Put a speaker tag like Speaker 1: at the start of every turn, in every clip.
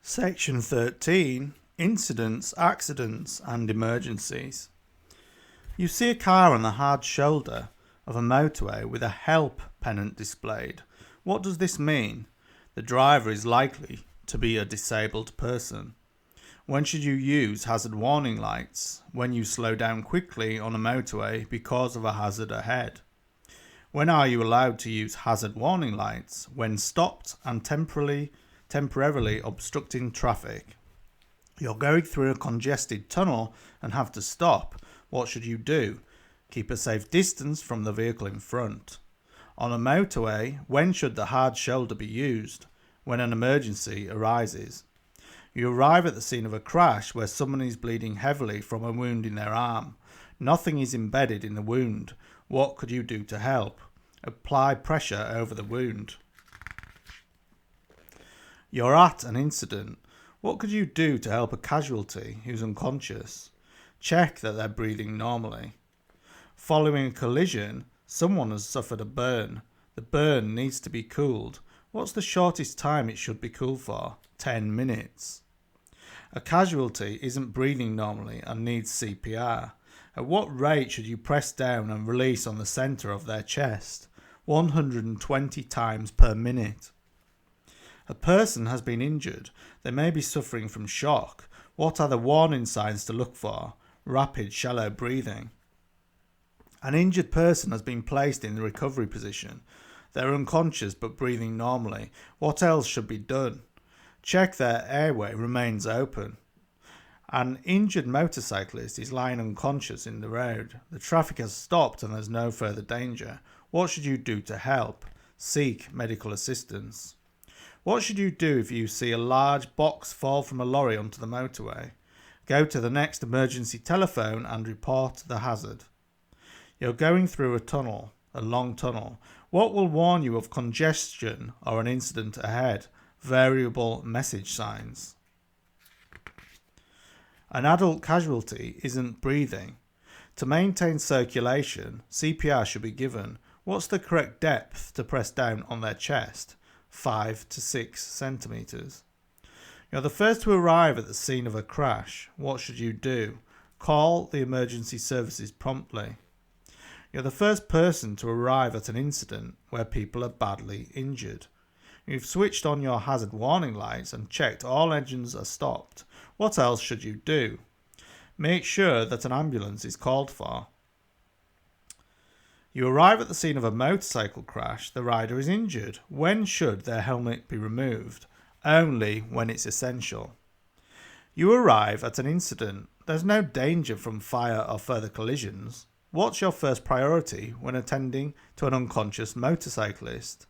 Speaker 1: Section 13. Incidents, Accidents and Emergencies. You see a car on the hard shoulder of a motorway with a help pennant displayed. What does this mean? The driver is likely to be a disabled person. When should you use hazard warning lights? When you slow down quickly on a motorway because of a hazard ahead. When are you allowed to use hazard warning lights? When stopped and temporarily obstructing traffic. You're going through a congested tunnel and have to stop. What should you do? Keep a safe distance from the vehicle in front. On a motorway, when should the hard shoulder be used? When an emergency arises. You arrive at the scene of a crash where someone is bleeding heavily from a wound in their arm. Nothing is embedded in the wound. What could you do to help? Apply pressure over the wound. You're at an incident. What could you do to help a casualty who's unconscious? Check that they're breathing normally. Following a collision, someone has suffered a burn. The burn needs to be cooled. What's the shortest time it should be cooled for? 10 minutes. A casualty isn't breathing normally and needs CPR. At what rate should you press down and release on the centre of their chest? 120 times per minute. A person has been injured. They may be suffering from shock. What are the warning signs to look for? Rapid, shallow breathing. An injured person has been placed in the recovery position. They're unconscious but breathing normally. What else should be done? Check their airway remains open. An injured motorcyclist is lying unconscious in the road. The traffic has stopped and there's no further danger. What should you do to help? Seek medical assistance. What should you do if you see a large box fall from a lorry onto the motorway? Go to the next emergency telephone and report the hazard. You're going through a tunnel, a long tunnel. What will warn you of congestion or an incident ahead? Variable message signs. An adult casualty isn't breathing. To maintain circulation, CPR should be given. What's the correct depth to press down on their chest? 5 to 6 centimetres. You're the first to arrive at the scene of a crash. What should you do? Call the emergency services promptly. You're the first person to arrive at an incident where people are badly injured. You've switched on your hazard warning lights and checked all engines are stopped. What else should you do? Make sure that an ambulance is called for. You arrive at the scene of a motorcycle crash. The rider is injured. When should their helmet be removed? Only when it's essential. You arrive at an incident. There's no danger from fire or further collisions. What's your first priority when attending to an unconscious motorcyclist?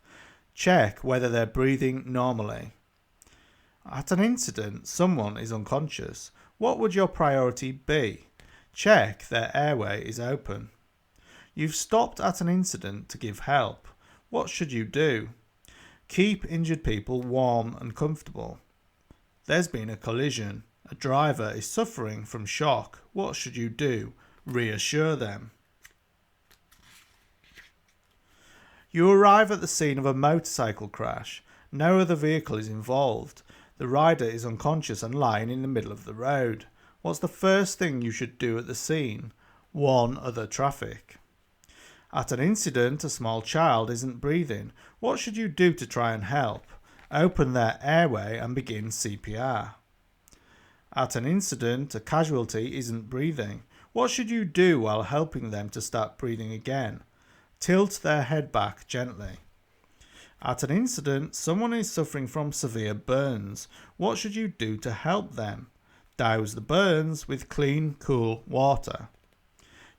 Speaker 1: Check whether they're breathing normally. At an incident, someone is unconscious. What would your priority be? Check their airway is open. You've stopped at an incident to give help. What should you do? Keep injured people warm and comfortable. There's been a collision. A driver is suffering from shock. What should you do? Reassure them. You arrive at the scene of a motorcycle crash. No other vehicle is involved. The rider is unconscious and lying in the middle of the road. What's the first thing you should do at the scene? Warn other traffic. At an incident, a small child isn't breathing. What should you do to try and help? Open their airway and begin CPR. At an incident, a casualty isn't breathing. What should you do while helping them to start breathing again? Tilt their head back gently. At an incident, someone is suffering from severe burns. What should you do to help them? Douse the burns with clean, cool water.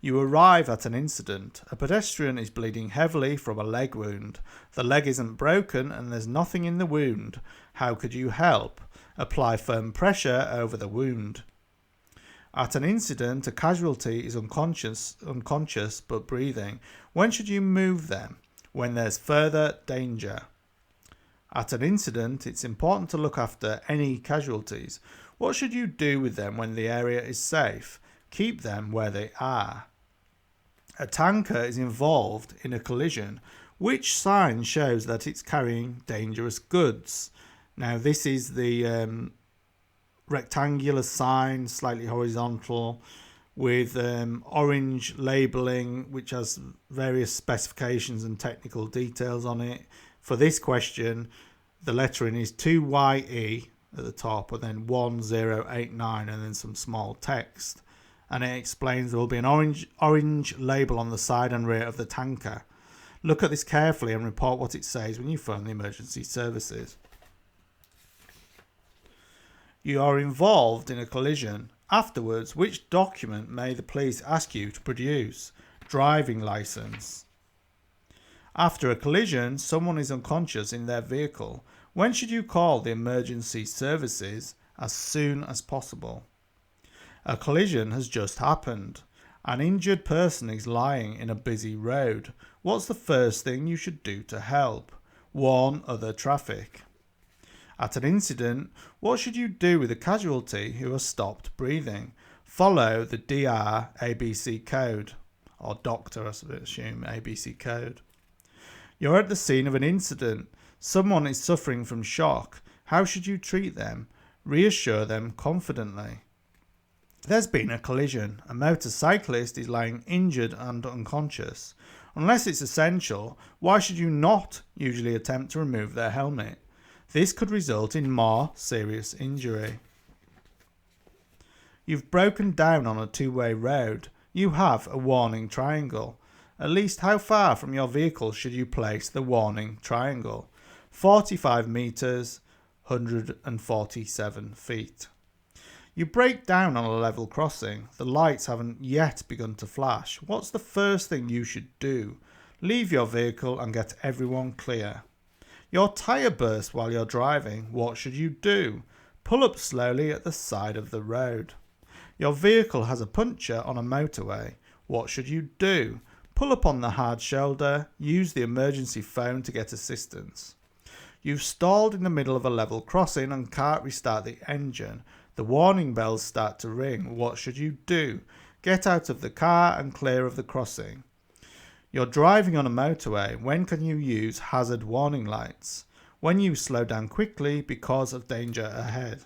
Speaker 1: You arrive at an incident. A pedestrian is bleeding heavily from a leg wound. The leg isn't broken and there's nothing in the wound. How could you help? Apply firm pressure over the wound. At an incident, a casualty is unconscious but breathing. When should you move them? When there's further danger. At an incident, it's important to look after any casualties. What should you do with them when the area is safe? Keep them where they are. A tanker is involved in a collision. Which sign shows that it's carrying dangerous goods? Now this is the rectangular sign, slightly horizontal, with orange labelling, which has various specifications and technical details on it. For this question, the lettering is 2YE at the top, and then 1089, and then some small text. And it explains there will be an orange label on the side and rear of the tanker. Look at this carefully and report what it says when you phone the emergency services. You are involved in a collision. Afterwards, which document may the police ask you to produce? Driving license. After a collision, someone is unconscious in their vehicle. When should you call the emergency services? As soon as possible. A collision has just happened. An injured person is lying in a busy road. What's the first thing you should do to help? Warn other traffic. At an incident, what should you do with a casualty who has stopped breathing? Follow the DR ABC code, or doctor, I assume, ABC code. You're at the scene of an incident. Someone is suffering from shock. How should you treat them? Reassure them confidently. There's been a collision. A motorcyclist is lying injured and unconscious. Unless it's essential, why should you not usually attempt to remove their helmet? This could result in more serious injury. You've broken down on a two-way road. You have a warning triangle. At least how far from your vehicle should you place the warning triangle? 45 metres, 147 feet. You break down on a level crossing. The lights haven't yet begun to flash. What's the first thing you should do? Leave your vehicle and get everyone clear. Your tyre burst while you're driving. What should you do? Pull up slowly at the side of the road. Your vehicle has a puncture on a motorway. What should you do? Pull up on the hard shoulder. Use the emergency phone to get assistance. You've stalled in the middle of a level crossing and can't restart the engine. The warning bells start to ring. What should you do? Get out of the car and clear of the crossing. You're driving on a motorway. When can you use hazard warning lights? When you slow down quickly because of danger ahead.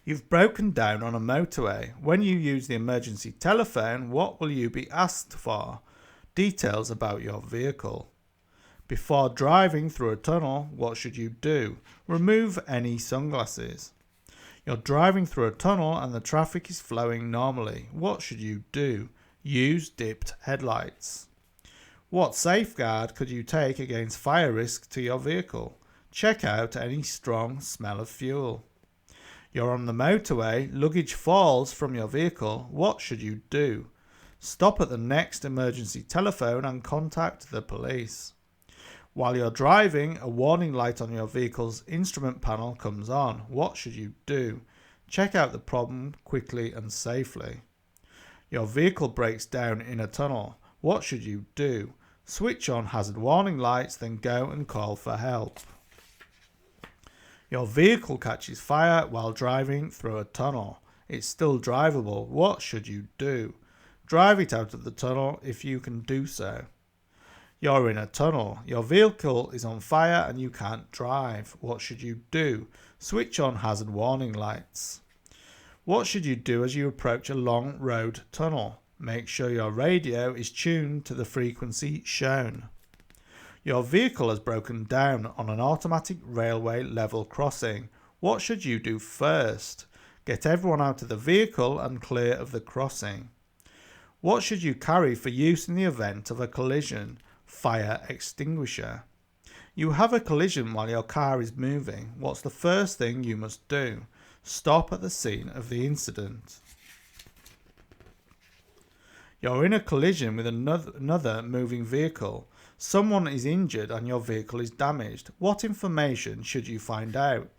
Speaker 1: You've broken down on a motorway. When you use the emergency telephone, what will you be asked for? Details about your vehicle. Before driving through a tunnel, what should you do? Remove any sunglasses. You're driving through a tunnel and the traffic is flowing normally. What should you do? Use dipped headlights. What safeguard could you take against fire risk to your vehicle? Check out any strong smell of fuel. You're on the motorway, luggage falls from your vehicle. What should you do? Stop at the next emergency telephone and contact the police. While you're driving, a warning light on your vehicle's instrument panel comes on. What should you do? Check out the problem quickly and safely. Your vehicle breaks down in a tunnel. What should you do? Switch on hazard warning lights, then go and call for help. Your vehicle catches fire while driving through a tunnel. It's still drivable. What should you do? Drive it out of the tunnel if you can do so. You're in a tunnel. Your vehicle is on fire and you can't drive. What should you do? Switch on hazard warning lights. What should you do as you approach a long road tunnel? Make sure your radio is tuned to the frequency shown. Your vehicle has broken down on an automatic railway level crossing. What should you do first? Get everyone out of the vehicle and clear of the crossing. What should you carry for use in the event of a collision? Fire extinguisher. You have a collision while your car is moving. What's the first thing you must do? Stop at the scene of the incident. You're in a collision with another moving vehicle. Someone is injured and your vehicle is damaged. What information should you find out?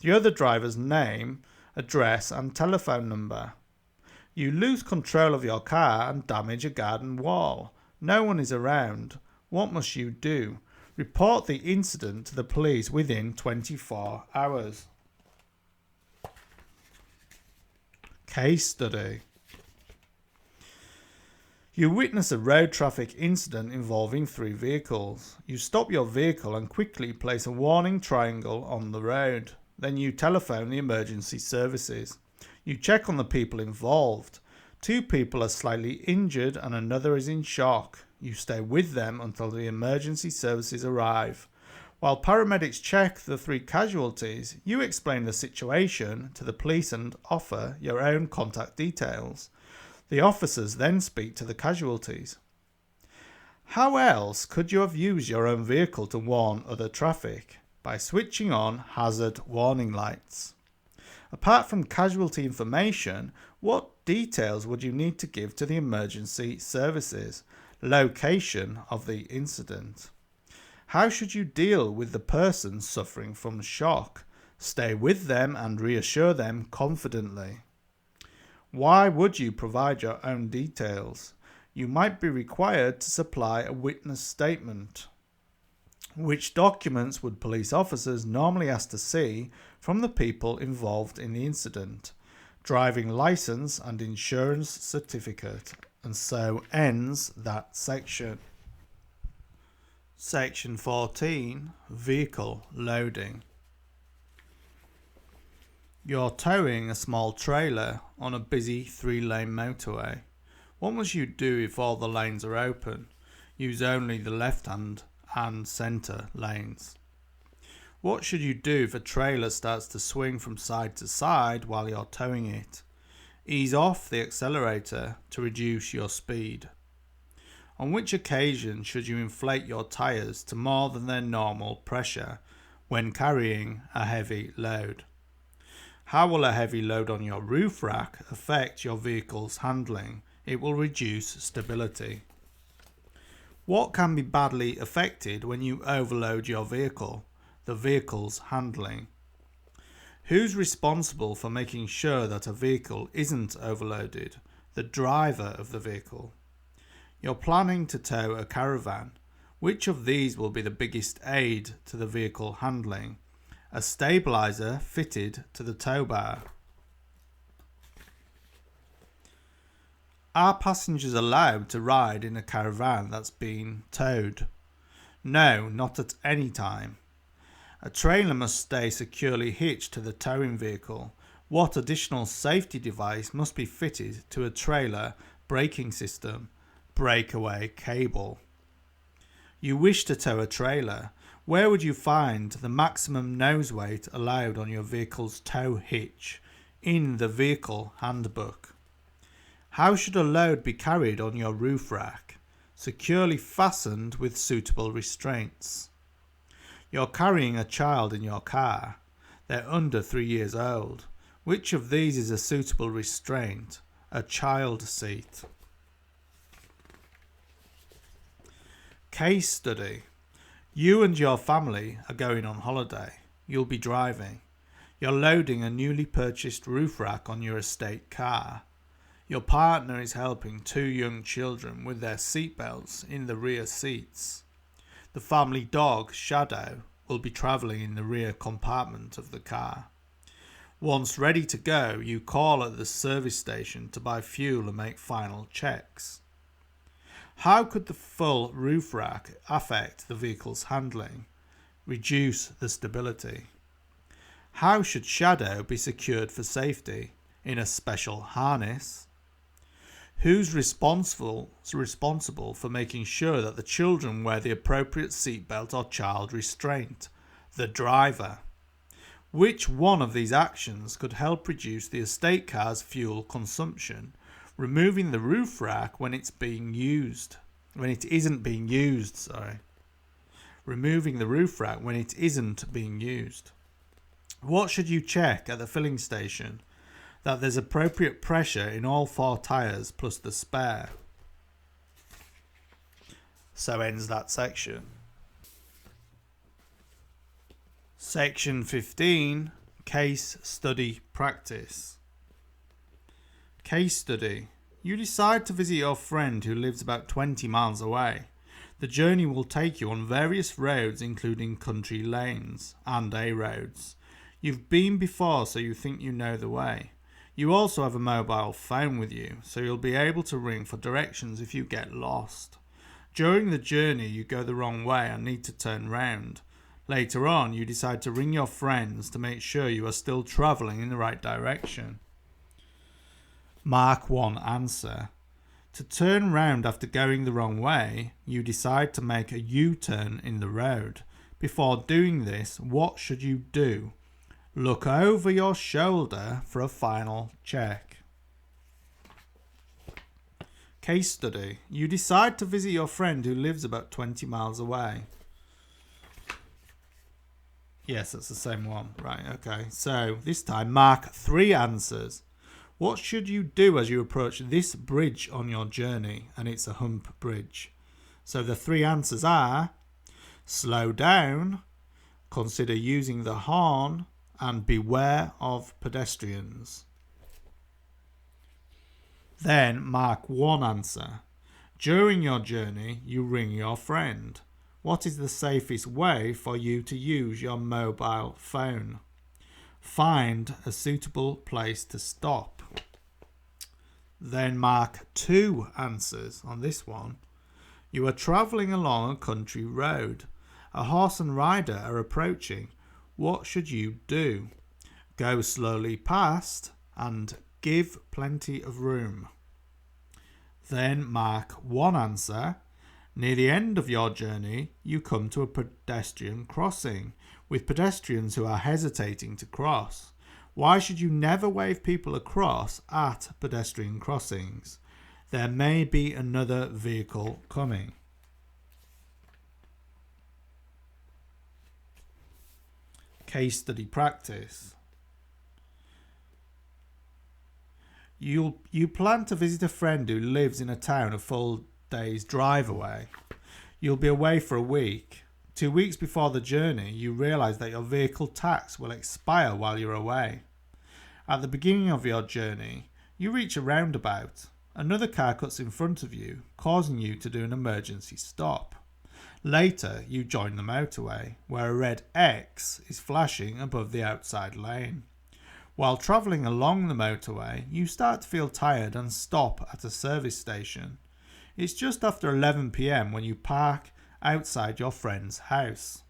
Speaker 1: The other driver's name, address and telephone number. You lose control of your car and damage a garden wall. No one is around. What must you do? Report the incident to the police within 24 hours. Case study. You witness a road traffic incident involving 3 vehicles. You stop your vehicle and quickly place a warning triangle on the road. Then you telephone the emergency services. You check on the people involved. 2 people are slightly injured and another is in shock. You stay with them until the emergency services arrive. While paramedics check the 3 casualties, you explain the situation to the police and offer your own contact details. The officers then speak to the casualties. How else could you have used your own vehicle to warn other traffic? By switching on hazard warning lights. Apart from casualty information, what details would you need to give to the emergency services? Location of the incident. How should you deal with the person suffering from shock? Stay with them and reassure them confidently. Why would you provide your own details? You might be required to supply a witness statement. Which documents would police officers normally ask to see from the people involved in the incident? Driving license and insurance certificate. And so ends that section. Section 14, Vehicle Loading. You're towing a small trailer on a busy 3-lane motorway. What must you do if all the lanes are open? Use only the left-hand and centre lanes. What should you do if a trailer starts to swing from side to side while you're towing it? Ease off the accelerator to reduce your speed. On which occasion should you inflate your tyres to more than their normal pressure when carrying a heavy load? How will a heavy load on your roof rack affect your vehicle's handling? It will reduce stability. What can be badly affected when you overload your vehicle? The vehicle's handling. Who's responsible for making sure that a vehicle isn't overloaded? The driver of the vehicle. You're planning to tow a caravan. Which of these will be the biggest aid to the vehicle handling? A stabilizer fitted to the tow bar. Are passengers allowed to ride in a caravan that's been towed? No, not at any time. A trailer must stay securely hitched to the towing vehicle. What additional safety device must be fitted to a trailer braking system? Breakaway cable. You wish to tow a trailer. Where would you find the maximum nose weight allowed on your vehicle's tow hitch? In the vehicle handbook. How should a load be carried on your roof rack? Securely fastened with suitable restraints. You're carrying a child in your car. They're under 3 years old. Which of these is a suitable restraint? A child seat. Case study. You and your family are going on holiday. You'll be driving. You're loading a newly purchased roof rack on your estate car. Your partner is helping 2 young children with their seatbelts in the rear seats. The family dog, Shadow, will be travelling in the rear compartment of the car. Once ready to go, you call at the service station to buy fuel and make final checks. How could the full roof rack affect the vehicle's handling? Reduce the stability. How should Shadow be secured for safety? In a special harness. Who's responsible for making sure that the children wear the appropriate seatbelt or child restraint? The driver. Which one of these actions could help reduce the estate car's fuel consumption? Removing the roof rack when it isn't being used. Removing the roof rack when it isn't being used. What should you check at the filling station? That there's appropriate pressure in all 4 tyres plus the spare. So ends that section. Section 15, Case Study Practice. Case study. You decide to visit your friend who lives about 20 miles away. The journey will take you on various roads including country lanes and A roads. You've been before, so you think you know the way. You also have a mobile phone with you, so you'll be able to ring for directions if you get lost. During the journey, you go the wrong way and need to turn round. Later on, you decide to ring your friends to make sure you are still travelling in the right direction. Mark 1 answer. To turn round after going the wrong way, you decide to make a U-turn in the road. Before doing this, what should you do? Look over your shoulder for a final check. Case study. You decide to visit your friend who lives about 20 miles away. Yes, that's the same one. Right, okay. So this time, Mark 3 answers. What should you do as you approach this bridge on your journey? And it's a hump bridge. So the 3 answers are slow down, consider using the horn, and beware of pedestrians. Then Mark 1 answer. During your journey, you ring your friend. What is the safest way for you to use your mobile phone? Find a suitable place to stop. Then Mark 2 answers on this one. You are travelling along a country road. A horse and rider are approaching. What should you do? Go slowly past and give plenty of room. Then Mark 1 answer. Near the end of your journey, you come to a pedestrian crossing with pedestrians who are hesitating to cross. Why should you never wave people across at pedestrian crossings? There may be another vehicle coming. Case study practice. You plan to visit a friend who lives in a town a full day's drive away. You'll be away for a week. 2 weeks before the journey, you realise that your vehicle tax will expire while you're away. At the beginning of your journey, you reach a roundabout. Another car cuts in front of you, causing you to do an emergency stop. Later, you join the motorway, where a red X is flashing above the outside lane. While travelling along the motorway, you start to feel tired and stop at a service station. It's just after 11 p.m. when you park outside your friend's house.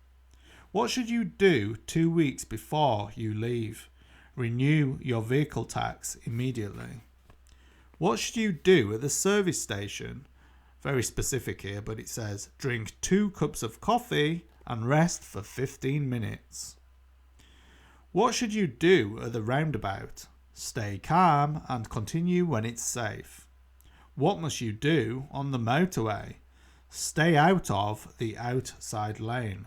Speaker 1: What should you do 2 weeks before you leave? Renew your vehicle tax immediately. What should you do at the service station? Very specific here, but it says drink 2 cups of coffee and rest for 15 minutes. What should you do at the roundabout? Stay calm and continue when it's safe. What must you do on the motorway? Stay out of the outside lane.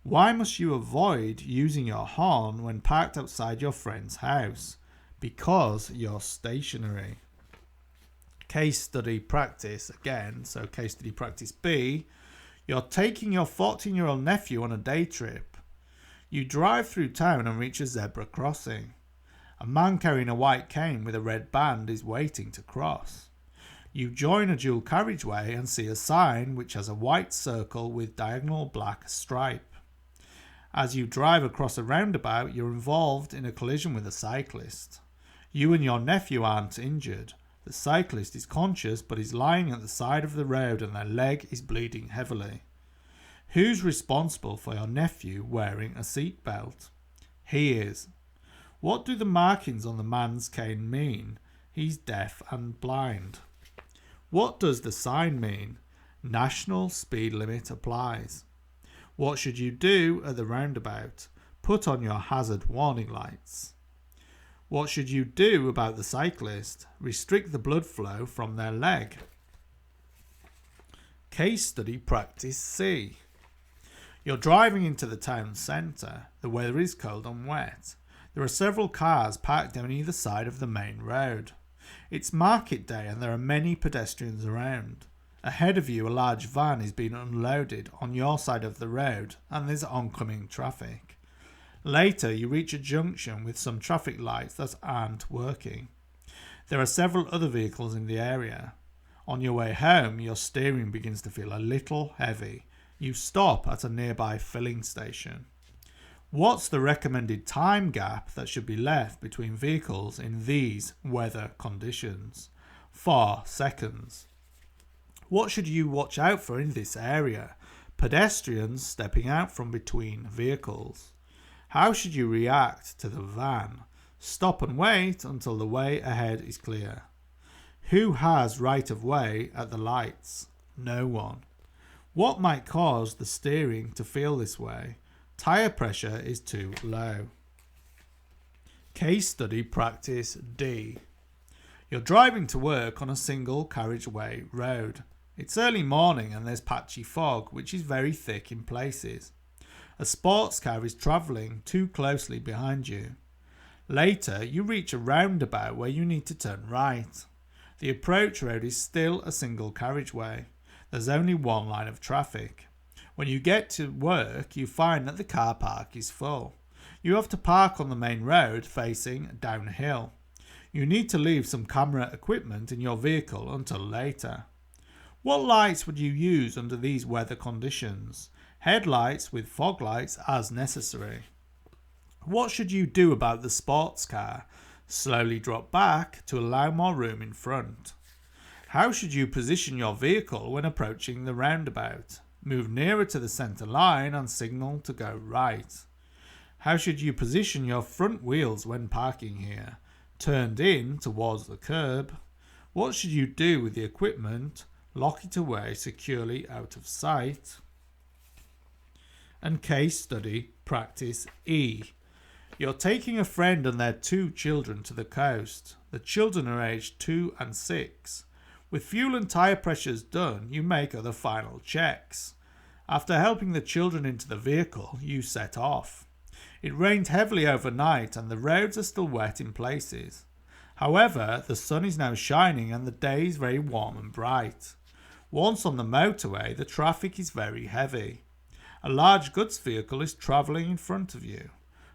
Speaker 1: Why must you avoid using your horn when parked outside your friend's house? Because you're stationary. Case study practice again. So case study practice B. You're taking your 14-year-old nephew on a day trip. You drive through town and reach a zebra crossing. A man carrying a white cane with a red band is waiting to cross. You join a dual carriageway and see a sign which has a white circle with diagonal black stripe. As you drive across a roundabout, you're involved in a collision with a cyclist. You and your nephew aren't injured. The cyclist is conscious but is lying at the side of the road and their leg is bleeding heavily. Who's responsible for your nephew wearing a seatbelt? He is. What do the markings on the man's cane mean? He's deaf and blind. What does the sign mean? National speed limit applies. What should you do at the roundabout? Put on your hazard warning lights. What should you do about the cyclist? Restrict the blood flow from their leg. Case study practice C. You're driving into the town centre. The weather is cold and wet. There are several cars parked on either side of the main road. It's market day and there are many pedestrians around. Ahead of you, a large van is being unloaded on your side of the road and there's oncoming traffic. Later, you reach a junction with some traffic lights that aren't working. There are several other vehicles in the area. On your way home, your steering begins to feel a little heavy. You stop at a nearby filling station. What's the recommended time gap that should be left between vehicles in these weather conditions? 4 seconds. What should you watch out for in this area? pedestrians stepping out from between vehicles. How should you react to the van? Stop and wait until the way ahead is clear. Who has right of way at the lights? No one. What might cause the steering to feel this way? Tire pressure is too low. Case study practice D. You're driving to work on a single carriageway road. It's early morning and there's patchy fog, which is very thick in places. A sports car is travelling too closely behind you. Later, you reach a roundabout where you need to turn right. The approach road is still a single carriageway. There's only one line of traffic. When you get to work, you find that the car park is full. You have to park on the main road facing downhill. You need to leave some camera equipment in your vehicle until later. What lights would you use under these weather conditions? Headlights with fog lights as necessary. What should you do about the sports car? Slowly drop back to allow more room in front. How should you position your vehicle when approaching the roundabout? Move nearer to the centre line and signal to go right. How should you position your front wheels when parking here? Turned in towards the curb. What should you do with the equipment? Lock it away securely out of sight. And case study practice E. You're taking a friend and their 2 children to the coast. The children are aged 2 and 6. With fuel and tyre pressures done, you make other final checks. After helping the children into the vehicle, you set off. It rained heavily overnight and the roads are still wet in places. However, the sun is now shining and the day is very warm and bright. Once on the motorway, the traffic is very heavy. A large goods vehicle is travelling in front of you.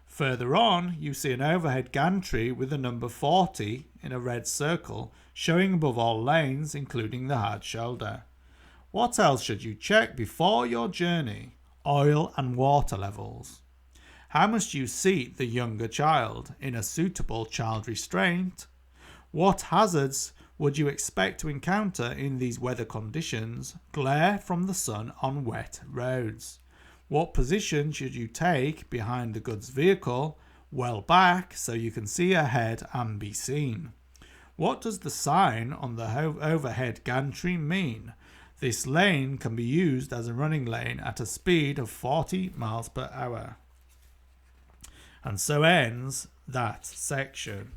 Speaker 1: Further on, you see an overhead gantry with the number 40 in a red circle showing above all lanes, including the hard shoulder. What else should you check before your journey? Oil and water levels. How must you seat the younger child in a suitable child restraint? What hazards would you expect to encounter in these weather conditions? Glare from the sun on wet roads. What position should you take behind the goods vehicle? Well back so you can see ahead and be seen. What does the sign on the overhead gantry mean? This lane can be used as a running lane at a speed of 40 miles per hour. And so ends that section.